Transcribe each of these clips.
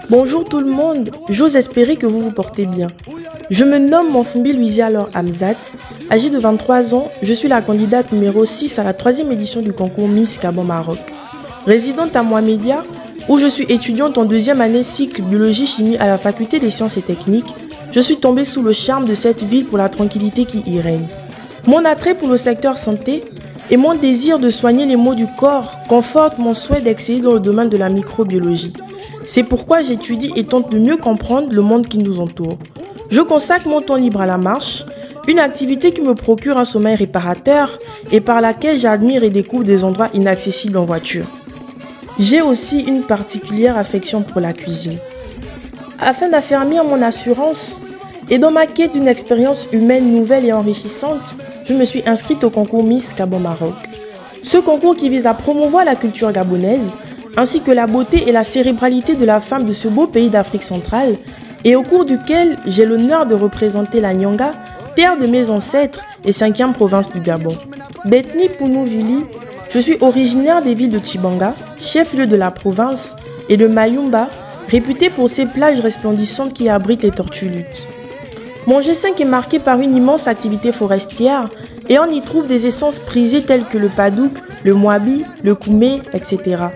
Bonjour tout le monde, j'ose espérer que vous vous portez bien. Je me nomme Monfumbi Louisia Laure Hamzat, âgée de 23 ans, je suis la candidate numéro 6 à la 3e édition du concours Miss Gabon Maroc. Résidente à Mohamedia, où je suis étudiante en 2e année cycle biologie-chimie à la faculté des sciences et techniques, je suis tombée sous le charme de cette ville pour la tranquillité qui y règne. Mon attrait pour le secteur santé et mon désir de soigner les maux du corps confortent mon souhait d'exceller dans le domaine de la microbiologie. C'est pourquoi j'étudie et tente de mieux comprendre le monde qui nous entoure. Je consacre mon temps libre à la marche, une activité qui me procure un sommeil réparateur et par laquelle j'admire et découvre des endroits inaccessibles en voiture. J'ai aussi une particulière affection pour la cuisine. Afin d'affermir mon assurance et dans ma quête d'une expérience humaine nouvelle et enrichissante, je me suis inscrite au concours Miss Gabon Maroc. Ce concours qui vise à promouvoir la culture gabonaise, ainsi que la beauté et la cérébralité de la femme de ce beau pays d'Afrique centrale, et au cours duquel j'ai l'honneur de représenter la Nyanga, terre de mes ancêtres et 5e province du Gabon. D'ethnie Pounou-Vili, je suis originaire des villes de Tchibanga, chef-lieu de la province, et de Mayumba, réputée pour ses plages resplendissantes qui abritent les tortues luttes. Mon G5 est marqué par une immense activité forestière et on y trouve des essences prisées telles que le padouk, le moabi, le koumé, etc.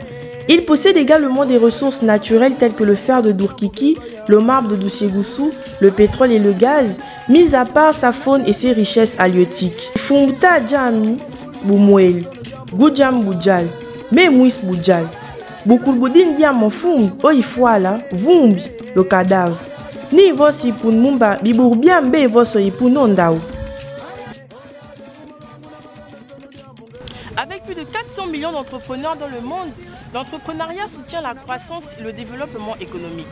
Il possède également des ressources naturelles telles que le fer de Dourkiki, le marbre de Doussiégoussou, le pétrole et le gaz, mis à part sa faune et ses richesses halieutiques. Fumta Djami Boumouel, Goudjam Boudjal, Memouis Boudjal, Boukoulboudin Diamofum, Oifoala, Vumbi, le cadavre. Ni vosi pour Mumba, Bibourbiambe vosi pour Nondao. Avec plus de 400 millions d'entrepreneurs dans le monde, l'entrepreneuriat soutient la croissance et le développement économique.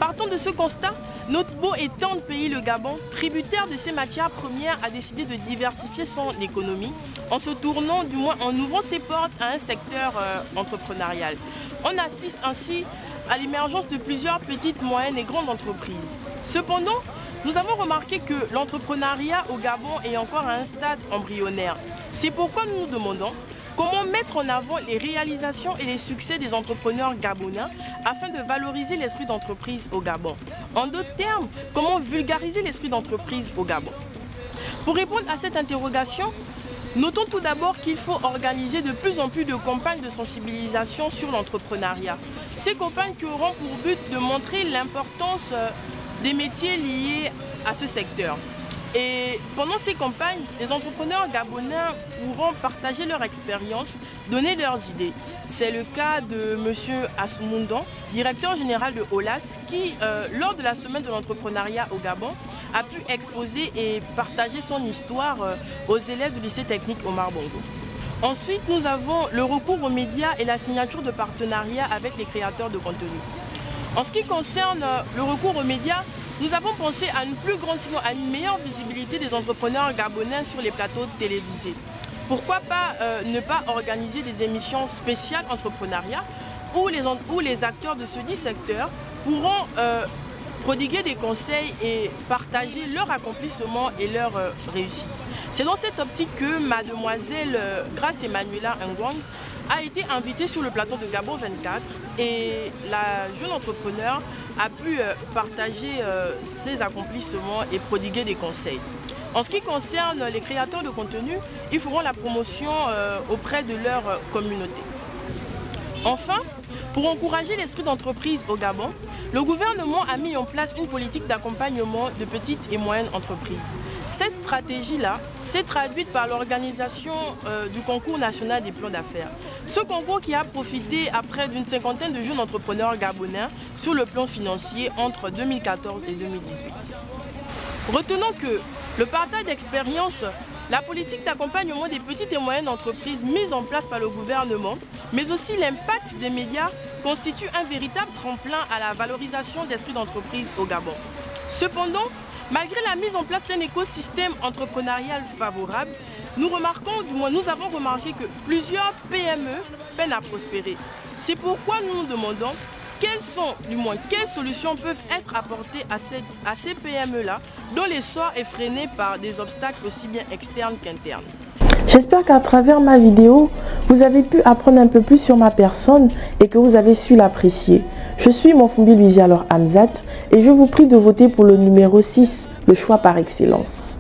Partant de ce constat, notre beau et tendre pays, le Gabon, tributaire de ses matières premières, a décidé de diversifier son économie en se tournant, du moins en ouvrant ses portes à un secteur entrepreneurial. On assiste ainsi à l'émergence de plusieurs petites, moyennes et grandes entreprises. Cependant, nous avons remarqué que l'entrepreneuriat au Gabon est encore à un stade embryonnaire. C'est pourquoi nous nous demandons comment mettre en avant les réalisations et les succès des entrepreneurs gabonais afin de valoriser l'esprit d'entreprise au Gabon. En d'autres termes, comment vulgariser l'esprit d'entreprise au Gabon? Pour répondre à cette interrogation, notons tout d'abord qu'il faut organiser de plus en plus de campagnes de sensibilisation sur l'entrepreneuriat. Ces campagnes qui auront pour but de montrer l'importance des métiers liés à ce secteur. Et pendant ces campagnes, les entrepreneurs gabonais pourront partager leur expérience, donner leurs idées. C'est le cas de M. Asmoundan, directeur général de OLAS, qui, lors de la semaine de l'entrepreneuriat au Gabon, a pu exposer et partager son histoire aux élèves du lycée technique Omar Bongo. Ensuite, nous avons le recours aux médias et la signature de partenariats avec les créateurs de contenu. En ce qui concerne le recours aux médias, nous avons pensé à une plus grande, sinon à une meilleure visibilité des entrepreneurs gabonais sur les plateaux télévisés. Pourquoi pas ne pas organiser des émissions spéciales entrepreneuriat où les acteurs de ce dit secteur pourront prodiguer des conseils et partager leur accomplissement et leur réussite. C'est dans cette optique que mademoiselle Grace Emmanuela Ngwang a été invitée sur le plateau de Gabon 24 et la jeune entrepreneur a pu partager ses accomplissements et prodiguer des conseils. En ce qui concerne les créateurs de contenu, ils feront la promotion auprès de leur communauté. Enfin, pour encourager l'esprit d'entreprise au Gabon, le gouvernement a mis en place une politique d'accompagnement de petites et moyennes entreprises. Cette stratégie-là s'est traduite par l'organisation du concours national des plans d'affaires. Ce concours qui a profité à près d'une cinquantaine de jeunes entrepreneurs gabonais sur le plan financier entre 2014 et 2018. Retenons que le partage d'expérience, la politique d'accompagnement des petites et moyennes entreprises mise en place par le gouvernement, mais aussi l'impact des médias constituent un véritable tremplin à la valorisation d'esprit d'entreprise au Gabon. Cependant, malgré la mise en place d'un écosystème entrepreneurial favorable, nous avons remarqué que plusieurs PME peinent à prospérer. C'est pourquoi nous nous demandons quelles solutions peuvent être apportées à ces PME-là dont l'essor est freiné par des obstacles aussi bien externes qu'internes. J'espère qu'à travers ma vidéo, vous avez pu apprendre un peu plus sur ma personne et que vous avez su l'apprécier. Je suis Monfumbi Louisia Hamzat et je vous prie de voter pour le numéro 6, le choix par excellence.